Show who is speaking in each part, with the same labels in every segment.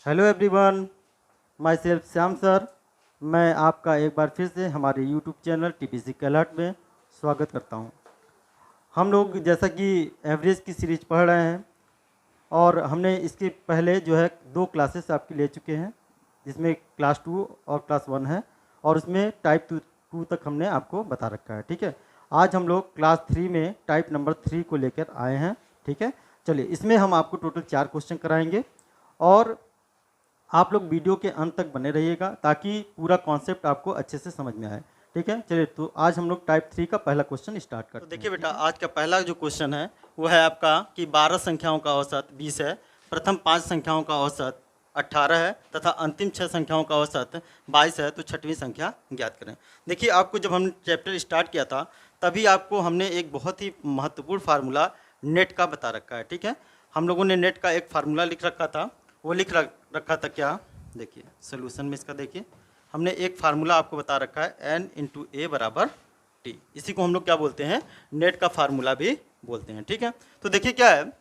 Speaker 1: Hello everyone, my self Shyam sir. मैं आपका एक बार फिर से हमारे यूट्यूब चैनल टीपीसी कैलर्ट में स्वागत करता हूं। हम लोग जैसा कि एवरेज की सीरीज पढ़ रहे हैं और हमने इसके पहले जो है 2 क्लासेस आपकी ले चुके हैं, जिसमें क्लास 2 और क्लास 1 है और उसमें टाइप 2 तक हमने आपको बता रखा है। ठीक है, आज हम लोग क्लास 3 में टाइप नंबर 3 को लेकर आए हैं। ठीक है, चलिए इसमें हम आपको टोटल 4 क्वेश्चन कराएंगे और आप लोग वीडियो के अंत तक बने रहिएगा ताकि पूरा कॉन्सेप्ट आपको अच्छे से समझ में आए। ठीक है, चलिए तो आज हम लोग टाइप 3 का पहला क्वेश्चन स्टार्ट करते हैं। तो देखिए बेटा, आज का पहला जो क्वेश्चन है वो है आपका कि 12 संख्याओं का औसत 20 है, प्रथम 5 संख्याओं का औसत 18 है तथा अंतिम 6 संख्याओं का औसत 22 है, तो छठवीं संख्या ज्ञात करें। देखिए, आपको जब हमने चैप्टर स्टार्ट किया था तभी आपको हमने एक बहुत ही महत्वपूर्ण फार्मूला नेट का बता रखा है। ठीक है, हम लोगों ने नेट का एक फार्मूला लिख रखा था, वो रखा था क्या, देखिए सोल्यूशन में इसका देखिए हमने एक फार्मूला आपको बता रखा है n इंटू ए बराबर टी। इसी को हम लोग क्या बोलते हैं, नेट का फार्मूला भी बोलते हैं। ठीक है, तो देखिए क्या है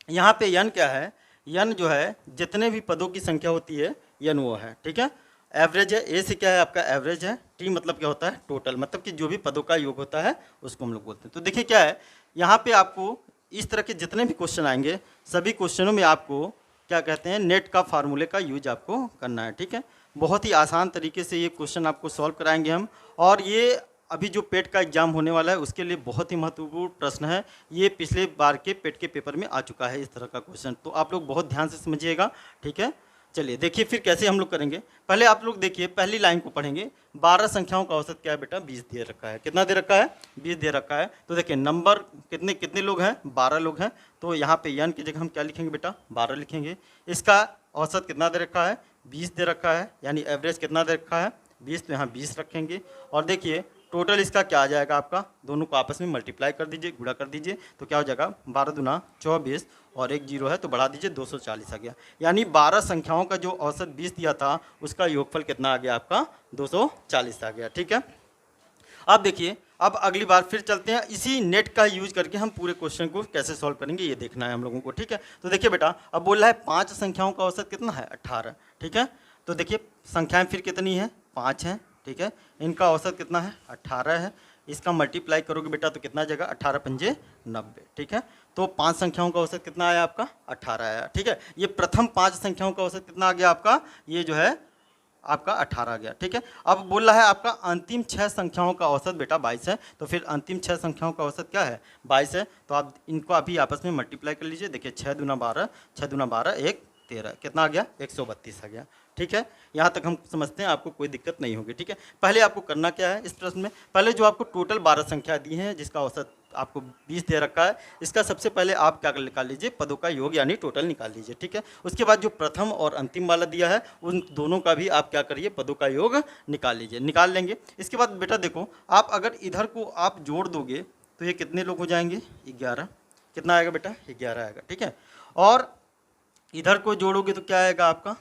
Speaker 1: यहाँ पे n क्या है, n जो है जितने भी पदों की संख्या होती है n वो है। ठीक है, एवरेज है, ए से क्या है आपका एवरेज है, टी मतलब क्या होता है टोटल, मतलब कि जो भी पदों का योग होता है उसको हम लोग बोलते हैं। तो देखिए क्या है, यहाँ पे आपको इस तरह के जितने भी क्वेश्चन आएंगे सभी क्वेश्चनों में आपको क्या कहते हैं, नेट का फार्मूले का यूज आपको करना है। ठीक है, बहुत ही आसान तरीके से ये क्वेश्चन आपको सॉल्व कराएंगे हम, और ये अभी जो पेट का एग्जाम होने वाला है उसके लिए बहुत ही महत्वपूर्ण प्रश्न है। ये पिछले बार के पेट के पेपर में आ चुका है इस तरह का क्वेश्चन, तो आप लोग बहुत ध्यान से समझिएगा। ठीक है, चलिए देखिए फिर कैसे हम लोग करेंगे। पहले आप लोग देखिए पहली लाइन को पढ़ेंगे। 12 संख्याओं का औसत क्या है बेटा, 20 दे रखा है। कितना दे रखा है, 20 दे रखा है। तो देखिए नंबर कितने कितने लोग हैं, 12 लोग हैं, तो यहाँ पे n की जगह हम क्या लिखेंगे बेटा, 12 लिखेंगे। इसका औसत कितना दे रखा है, 20 दे रखा है, यानी एवरेज कितना दे रखा है 20, तो यहाँ 20 रखेंगे। और देखिए टोटल इसका क्या आ जाएगा आपका, दोनों को आपस में मल्टीप्लाई कर दीजिए, गुणा कर दीजिए, तो क्या हो जाएगा 12 दूना 24 और एक जीरो है तो बढ़ा दीजिए 240 आ गया। यानी 12 संख्याओं का जो औसत 20 दिया था उसका योगफल कितना आ गया आपका 240 आ गया। ठीक है, अब देखिए अब अगली बार फिर चलते हैं, इसी नेट का यूज करके हम पूरे क्वेश्चन को कैसे सॉल्व करेंगे ये देखना है हम लोगों को। ठीक है, तो देखिए बेटा अब बोल रहा है 5 संख्याओं का औसत कितना है 18। ठीक है, तो देखिए संख्याएं फिर कितनी है, 5 हैं। ठीक है, इनका औसत कितना है 18 है, इसका मल्टीप्लाई करोगे बेटा तो कितना आ जाएगा 18 पंजे 90। ठीक है, तो 5 संख्याओं का औसत कितना आया आपका 18 आया। ठीक है, ये प्रथम 5 संख्याओं का औसत कितना आ गया आपका, ये जो है आपका 18 आ गया। ठीक है, अब बोल रहा है आपका अंतिम 6 संख्याओं का औसत बेटा 22 है, तो फिर अंतिम 6 संख्याओं का औसत क्या है 22 है, तो आप इनको अभी आपस में मल्टीप्लाई कर लीजिए। देखिए 6 दूना 12, 6 दूना 12 1 13, कितना आ गया 132 आ गया। ठीक है, यहाँ तक हम समझते हैं, आपको कोई दिक्कत नहीं होगी। ठीक है, पहले आपको करना क्या है इस प्रश्न में, पहले जो आपको टोटल 12 संख्या दी है जिसका औसत आपको 20 दे रखा है, इसका सबसे पहले आप क्या निकाल लीजिए, पदों का योग यानी टोटल निकाल लीजिए। ठीक है, उसके बाद जो प्रथम और अंतिम वाला दिया है उन दोनों का भी आप क्या करिए, पदों का योग निकाल लीजिए, निकाल लेंगे। इसके बाद बेटा देखो, आप अगर इधर को आप जोड़ दोगे तो ये कितने लोग हो जाएंगे 11, कितना आएगा बेटा 11 आएगा। ठीक है, और इधर को जोड़ोगे तो क्या आएगा आपका,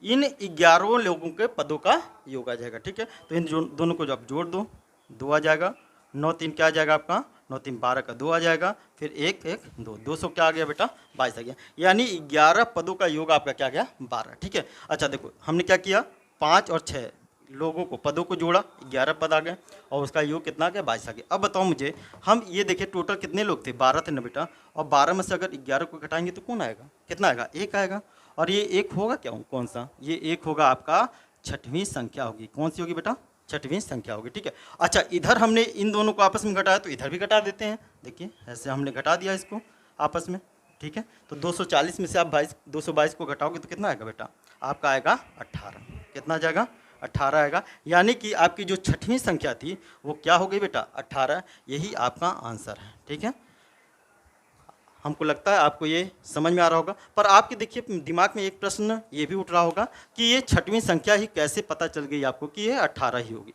Speaker 1: इन 11 लोगों के पदों का योग आ जाएगा। ठीक है, तो इन दोनों को जो आप जोड़ दो 2 आ जाएगा, 9 3 क्या आ जाएगा आपका 9 3 12 का 2 आ जाएगा, फिर 1 1 2 200 क्या आ गया बेटा 22 आ गया, यानी 11 पदों का योग आपका क्या गया 12। ठीक है, अच्छा देखो हमने क्या किया, 5 और 6 लोगों को पदों को जोड़ा, 11 पद आ गए और उसका योग कितना आ गया 22 आ गया। अब बताओ मुझे, हम ये देखिए टोटल कितने लोग थे 12 थे ना बेटा, और 12 में से अगर 11 को घटाएंगे तो कौन आएगा, कितना आएगा 1 आएगा, और ये 1 होगा क्या, कौन सा, ये 1 होगा आपका छठवीं संख्या होगी। कौन सी होगी बेटा, छठवीं संख्या होगी। ठीक है, अच्छा इधर हमने इन दोनों को आपस में घटाया तो इधर भी घटा देते हैं, देखिए ऐसे हमने घटा दिया इसको आपस में। ठीक है, तो 240 में से आप 222 को घटाओगे तो कितना आएगा बेटा, आपका आएगा 18, कितना आ जाएगा 18 आएगा, यानी कि आपकी जो छठवीं संख्या थी वो क्या हो गई बेटा 18, यही आपका आंसर है। ठीक है, हमको लगता है आपको ये समझ में आ रहा होगा, पर आपके देखिए दिमाग में एक प्रश्न ये भी उठ रहा होगा कि ये छठवीं संख्या ही कैसे पता चल गई आपको कि ये 18 ही होगी,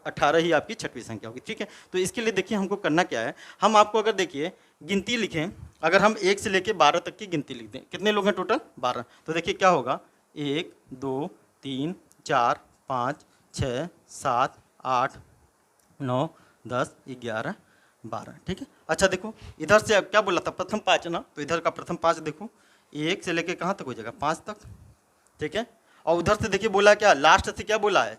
Speaker 1: 18 ही आपकी छठवीं संख्या होगी। ठीक है, तो इसके लिए देखिए हमको करना क्या है, हम आपको अगर देखिए गिनती लिखें, अगर हम 1 से लेकर 12 तक की गिनती लिख दें, कितने लोग हैं टोटल 12, तो देखिए क्या होगा 1 2 3 4 5 6 7 8 9 10 11 12। ठीक है, अच्छा देखो इधर से अब क्या बोला था प्रथम 5 ना, तो इधर का प्रथम 5 देखो 1 से लेके कहाँ तक हो जाएगा 5 तक, ठीक है। और उधर से देखिए बोला क्या, लास्ट से क्या बोला है,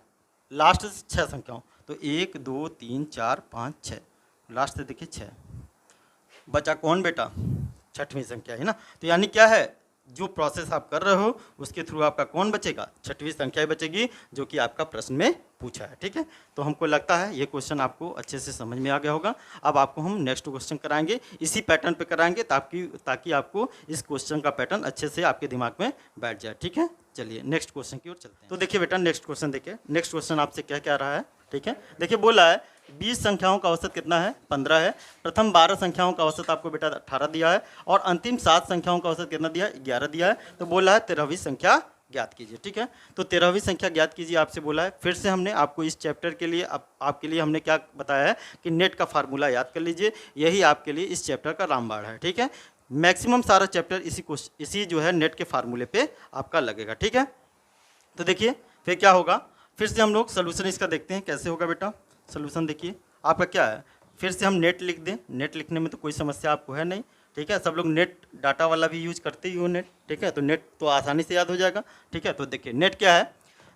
Speaker 1: लास्ट से 6 संख्याओं, तो 1 2 3 4 5 6, लास्ट से देखिए 6, बचा कौन बेटा, छठवीं संख्या है ना। तो यानी क्या है, जो प्रोसेस आप कर रहे हो उसके थ्रू आपका कौन बचेगा, छठवीं संख्या ही बचेगी, जो कि आपका प्रश्न में पूछा है। ठीक है, तो हमको लगता है ये क्वेश्चन आपको अच्छे से समझ में आ गया होगा। अब आपको हम नेक्स्ट क्वेश्चन कराएंगे, इसी पैटर्न पे कराएंगे ताकि आपको इस क्वेश्चन का पैटर्न अच्छे से आपके दिमाग में बैठ जाए। ठीक है, चलिए नेक्स्ट क्वेश्चन की ओर चलते हैं। तो देखिए बेटा नेक्स्ट क्वेश्चन देखिए, नेक्स्ट क्वेश्चन आपसे क्या क्या रहा है। ठीक है, देखिए बोला है 20 संख्याओं का औसत कितना है, 15 है। प्रथम 12 संख्याओं का औसत आपको बेटा 18 दिया है, और अंतिम 7 संख्याओं का औसत कितना दिया है, 11 दिया है। तो बोला है 13वीं संख्या ज्ञात कीजिए। ठीक है, तो 13वीं संख्या ज्ञात कीजिए आपसे बोला है। फिर से हमने आपको इस चैप्टर के लिए आपके लिए हमने क्या बताया है कि नेट का फार्मूला याद कर लीजिए, यही आपके लिए इस चैप्टर का रामबाण है। ठीक है, मैक्सिमम सारा चैप्टर इसी जो है नेट के फार्मूले पे आपका लगेगा। ठीक है, तो देखिए फिर क्या होगा, फिर से हम लोग सोल्यूशन इसका देखते हैं कैसे होगा बेटा। सोल्यूशन देखिए आपका क्या है, फिर से हम नेट लिख दें, नेट लिखने में तो कोई समस्या आपको है नहीं। ठीक है, सब लोग नेट डाटा वाला भी यूज करते ही हो नेट। ठीक है, तो नेट तो आसानी से याद हो जाएगा। ठीक है, तो देखिए नेट क्या है,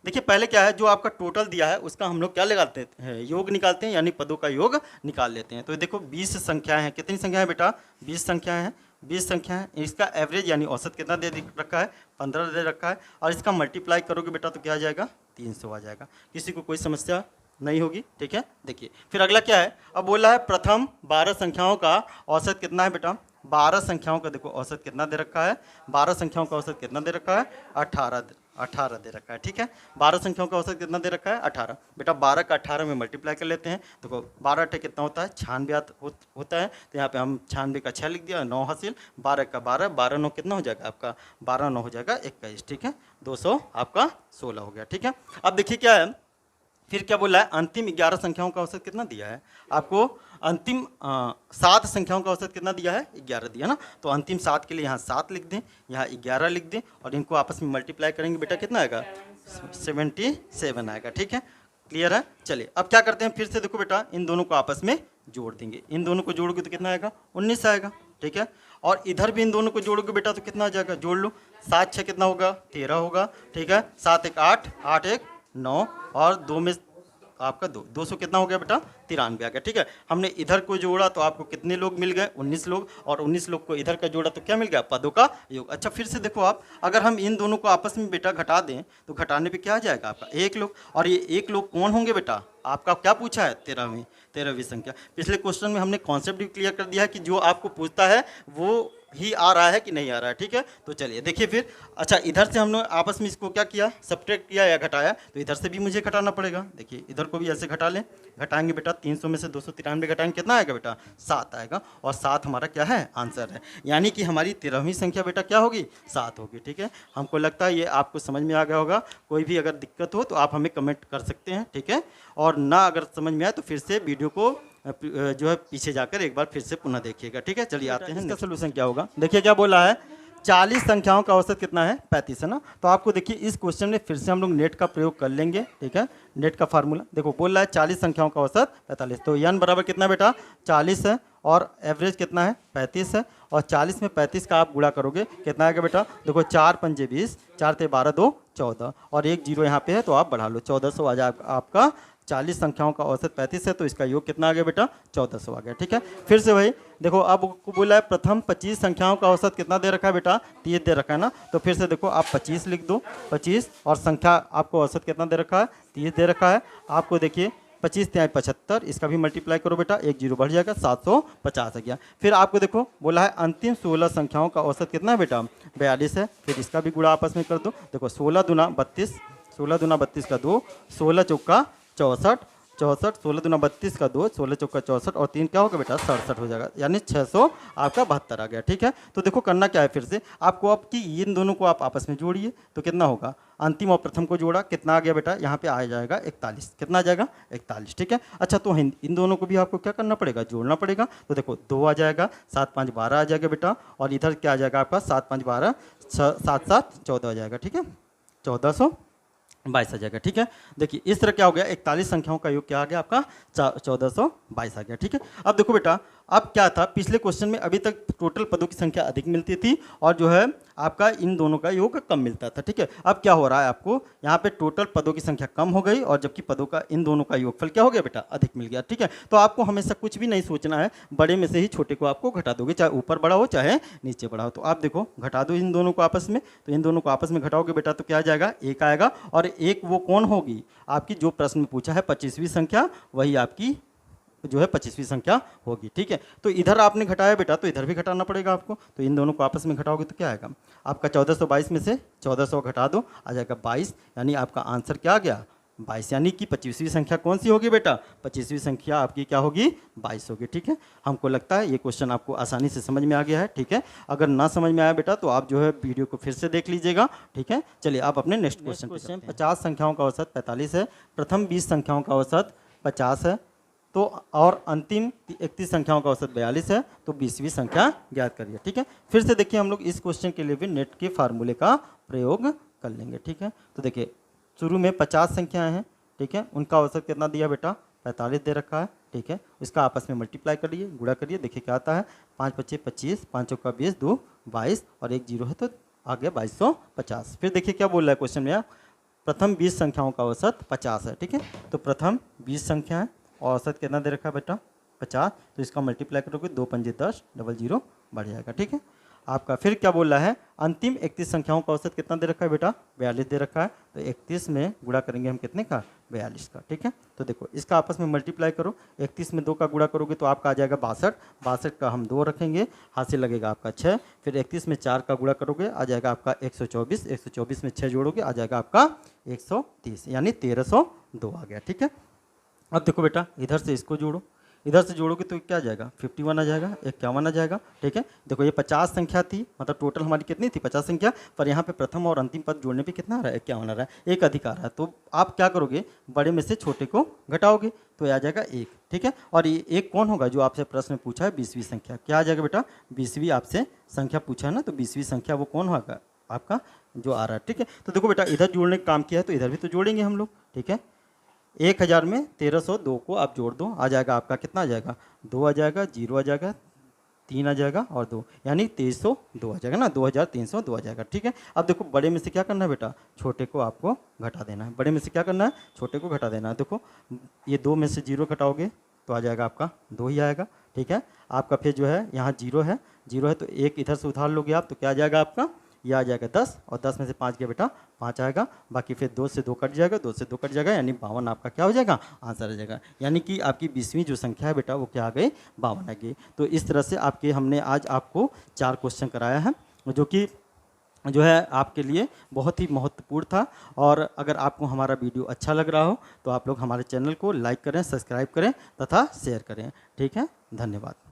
Speaker 1: देखिए पहले क्या है, जो आपका टोटल दिया है उसका हम लोग क्या लगाते हैं, योग निकालते हैं, यानी पदों का योग निकाल लेते हैं। तो देखो 20 संख्याएं हैं, कितनी संख्या है बेटा, 20 संख्याएं हैं, 20 संख्या है। इसका एवरेज यानी औसत कितना दे रखा है, 15 दे रखा है, और इसका मल्टीप्लाई करोगे बेटा तो क्या आ जाएगा, 300 आ जाएगा। किसी को कोई समस्या नहीं होगी। ठीक है, देखिए फिर अगला क्या है, अब बोला है प्रथम 12 संख्याओं का औसत कितना है बेटा, 12 संख्याओं का देखो औसत कितना दे रखा है, 12 संख्याओं का औसत कितना दे रखा है, 18 दे रखा है। ठीक है, 12 संख्याओं का औसत कितना दे रखा है, 18। बेटा 12 का 18 में मल्टीप्लाई कर लेते हैं, देखो 12 अट्ठे कितना होता है, 96 होता है। तो यहाँ पे हम 96 का 6 लिख दिया, 9 हासिल, 12 का 12, 12 9 कितना हो जाएगा आपका, 12 9 हो जाएगा 21। ठीक है, 200 आपका 16 हो गया। ठीक है, अब देखिए क्या है, फिर क्या बोला है, अंतिम 11 संख्याओं का औसत कितना दिया है आपको, अंतिम 7 संख्याओं का औसत कितना दिया है, 11 दिया ना। तो अंतिम 7 के लिए यहाँ 7 लिख दें, यहाँ 11 लिख दें, और इनको आपस में मल्टीप्लाई करेंगे बेटा कितना आएगा, 77 आएगा। ठीक है, क्लियर है। चलिए अब क्या करते हैं, फिर से देखो बेटा इन दोनों को आपस में जोड़ देंगे, इन दोनों को जोड़ोगे तो कितना आएगा, 19 आएगा। ठीक है, और इधर भी इन दोनों को जोड़ोगे बेटा तो कितना आ जाएगा, जोड़ लो, 7 6 कितना होगा, 13 होगा। ठीक है, 7 1 8, 8 1 9, और 2 में आपका 200 कितना हो गया बेटा, 93 आ गया। ठीक है, हमने इधर को जोड़ा तो आपको कितने लोग मिल गए, 19 लोग, और 19 लोग को इधर का जोड़ा तो क्या मिल गया, पदों का योग। अच्छा फिर से देखो आप, अगर हम इन दोनों को आपस में बेटा घटा दें तो घटाने पे क्या आ जाएगा आपका, 1 लोग, और ये 1 लोग कौन होंगे बेटा, आपका क्या पूछा है, 13वीं संख्या। पिछले क्वेश्चन में हमने कॉन्सेप्ट भी क्लियर कर दिया है कि जो आपको पूछता है वो ही आ रहा है कि नहीं आ रहा है। ठीक है, तो चलिए देखिए फिर, अच्छा इधर से हमने आपस में इसको क्या किया, सब्ट्रैक्ट किया या घटाया, तो इधर से भी मुझे घटाना पड़ेगा। देखिए इधर को भी ऐसे घटा लें, घटाएंगे बेटा 300 में से 293 घटाएंगे कितना आएगा बेटा, 7 आएगा, और 7 हमारा क्या है, आंसर है। यानी कि हमारी 13वीं संख्या बेटा क्या होगी, 7 होगी। ठीक है, हमको लगता है ये आपको समझ में आ गया होगा। कोई भी अगर दिक्कत हो तो आप हमें कमेंट कर सकते हैं। ठीक है, और ना अगर समझ में आए तो फिर से वीडियो को जो है पीछे जाकर एक बार फिर से पुनः देखिएगा। ठीक है, चलिए आते हैं, इसका सोल्यूशन क्या होगा। देखिए क्या बोला है, 40 संख्याओं का औसत कितना है, 35 है ना। तो आपको देखिए इस क्वेश्चन में फिर से हम लोग नेट का प्रयोग कर लेंगे। ठीक है, नेट का फार्मूला देखो बोल रहा है 40 संख्याओं का औसत 45, तो n बराबर कितना बेटा, 40 है, और एवरेज कितना है, 35 है, और 40 में 35 का आप गुणा करोगे कितना आएगा बेटा, देखो 4 पंजे 20, 4 ते 12 2 14, और 1 जीरो यहाँ पे है तो आप बढ़ा लो, 1400 आ जाए आपका। 40 संख्याओं का औसत 35 है, तो इसका योग कितना आ गया बेटा, 1400 आ गया। ठीक है, फिर से वही देखो, अब बोला है प्रथम 25 संख्याओं का औसत कितना दे रखा है बेटा, 30 दे रखा है ना। तो फिर से देखो आप 25 लिख दो, 25, और संख्या आपको औसत कितना दे रखा है, 30 दे रखा है। आपको देखिए 25 3 75, इसका भी मल्टीप्लाई करो बेटा, 1 जीरो बढ़ जाएगा, 750 आ गया। फिर आपको देखो बोला है अंतिम 16 संख्याओं का औसत कितना है बेटा, 42 है। फिर इसका भी गुणा आपस में कर दो, देखो 16 दूना 32, 16 दूना 32 का 2, 16 चौका 64, 16 दूना 32 का 2, 16 चौका 64, और 3 क्या होगा बेटा, 67 हो जाएगा, यानी 600 आपका 72 आ gया। ठीक है, तो देखो करना क्या है, फिर से आपको अब कि इन दोनों को आप आपस में जोड़िए तो कितना होगा, अंतिम और प्रथम को जोड़ा कितना आ गया बेटा, यहाँ पे आ जाएगा 41, कितना आ जाएगा 41। ठीक है, अच्छा तो इन दोनों को भी आपको क्या करना पड़ेगा, जोड़ना पड़ेगा। तो देखो 2 आ जाएगा, 7 5 12 आ जाएगा बेटा, और इधर क्या आ जाएगा आपका 7 5 12, 7 7 14 आ जाएगा। ठीक है, 1422 आ जाएगा। ठीक है, देखिए इस तरह क्या हो गया, 41 संख्याओं का योग क्या आ गया आपका, 1422 आ गया। ठीक है, अब देखो बेटा अब क्या था, पिछले क्वेश्चन में अभी तक टोटल पदों की संख्या अधिक मिलती थी और जो है आपका इन दोनों का योग कम मिलता था। ठीक है, अब क्या हो रहा है, आपको यहाँ पे टोटल पदों की संख्या कम हो गई और जबकि पदों का इन दोनों का योगफल क्या हो गया बेटा, अधिक मिल गया। ठीक है, तो आपको हमेशा कुछ भी नहीं सोचना है, बड़े में से ही छोटे को आपको घटा दोगे, चाहे ऊपर बड़ा हो चाहे नीचे बड़ा हो। तो आप देखो घटा दो इन दोनों को आपस में, तो इन दोनों को आपस में घटाओगे बेटा तो क्या आ जाएगा, एक आएगा। और एक वो कौन होगी, आपकी जो प्रश्न में पूछा है 25वीं संख्या, वही आपकी जो है 25वीं संख्या होगी। ठीक है, तो इधर आपने घटाया बेटा तो इधर भी घटाना पड़ेगा आपको, तो इन दोनों को आपस में घटाओगे तो क्या आएगा, आपका 1422 में से 1400 घटा दो, आ जाएगा 22, यानी आपका आंसर क्या आ गया, 22। यानी कि 25वीं संख्या कौन सी होगी बेटा, 25वीं संख्या आपकी क्या होगी, 22 होगी। ठीक है, हमको लगता है ये क्वेश्चन आपको आसानी से समझ में आ गया है। ठीक है, अगर ना समझ में आया बेटा तो आप जो है वीडियो को फिर से देख लीजिएगा। ठीक है, चलिए आप अपने नेक्स्ट क्वेश्चन 50 संख्याओं का औसत 45 है, प्रथम 20 संख्याओं का औसत 50 है, तो और अंतिम 31 संख्याओं का औसत 42 है, तो 20वीं संख्या ज्ञात करिए। ठीक है, फिर से देखिए हम लोग इस क्वेश्चन के लिए भी नेट के फार्मूले का प्रयोग कर लेंगे। ठीक है, तो देखिए शुरू में 50 संख्याएं हैं। ठीक है, उनका औसत कितना दिया बेटा, 45 दे रखा है। ठीक है, इसका आपस में मल्टीप्लाई करिए, गुणा करिए, देखिए क्या आता है, 5 × 5 = 25, 5 × 20, 2 22 और एक जीरो है तो आ गया 2250। फिर देखिए क्या बोल रहा है क्वेश्चन में, प्रथम 20 संख्याओं का औसत 50 है। ठीक है, तो प्रथम 20 संख्या है और औसत कितना दे रखा है बेटा, 50, तो इसका मल्टीप्लाई करोगे 2 × 5 = 10, 00 बढ़ जाएगा। ठीक है, आपका फिर क्या बोल रहा है, अंतिम 31 संख्याओं का औसत कितना दे रखा है बेटा, 42 दे रखा है, तो 31 में गुणा करेंगे हम कितने का, 42 का। ठीक है, तो देखो इसका आपस में मल्टीप्लाई करो, 31 में 2 का गुणा करोगे तो आपका आ जाएगा 62, 62 का हम 2 रखेंगे, हासिल लगेगा आपका 6, फिर 31 में 4 का गुणा करोगे आ जाएगा आपका 124, 124 में 6 जोड़ोगे आ जाएगा आपका 130, यानी 1302 आ गया। ठीक है, अब देखो बेटा इधर से इसको जोड़ो, इधर से जोड़ोगे तो क्या आ जाएगा, 51 आ जाएगा, 51 आ जाएगा। ठीक है, देखो ये 50 संख्या थी, मतलब टोटल हमारी कितनी थी 50 संख्या, पर यहाँ पे प्रथम और अंतिम पद जोड़ने पे कितना आ रहा है, 51 आ रहा है, एक अधिक आ रहा है। तो आप क्या करोगे, बड़े में से छोटे को घटाओगे तो आ जाएगा 1। ठीक है, और ये एक कौन होगा, जो आपसे प्रश्न में पूछा है 20वीं संख्या, क्या आ जाएगा बेटा, 20वीं आपसे संख्या पूछा है ना, तो 20वीं संख्या वो कौन होगा आपका जो आ रहा है। ठीक है, तो देखो बेटा इधर जोड़ने का काम किया है तो इधर भी तो जोड़ेंगे हम लोग। ठीक है, 1000 में 1302 को आप जोड़ दो, आ जाएगा आपका कितना आ जाएगा, 2 आ जाएगा, 0 आ जाएगा, 3 आ जाएगा और 2, यानी 2302 आ जाएगा ना, 2302 आ जाएगा। ठीक है, अब देखो बड़े में से क्या करना है बेटा, छोटे को आपको घटा देना है, बड़े में से क्या करना है, छोटे को घटा देना है। देखो ये 2 में से 0 घटाओगे तो आ जाएगा आपका 2 ही आएगा। ठीक है, आपका फिर जो है यहाँ 0 है, 0 है तो एक इधर से उधार लोगे आप तो क्या आ जाएगा आपका, ये आ जाएगा 10, और 10 में से 5 गया बेटा 5 आएगा, बाकी फिर 2 से 2 कट जाएगा, 2 से 2 कट जाएगा, यानी 52 आपका क्या हो जाएगा, आंसर आ जाएगा। यानी कि आपकी 20वीं जो संख्या है बेटा वो क्या आ गई, 52 आ गई। तो इस तरह से आपके हमने आज आपको 4 क्वेश्चन कराया है, जो कि जो है आपके लिए बहुत ही महत्वपूर्ण था। और अगर आपको हमारा वीडियो अच्छा लग रहा हो तो आप लोग हमारे चैनल को लाइक करें, सब्सक्राइब करें तथा शेयर करें। ठीक है, धन्यवाद।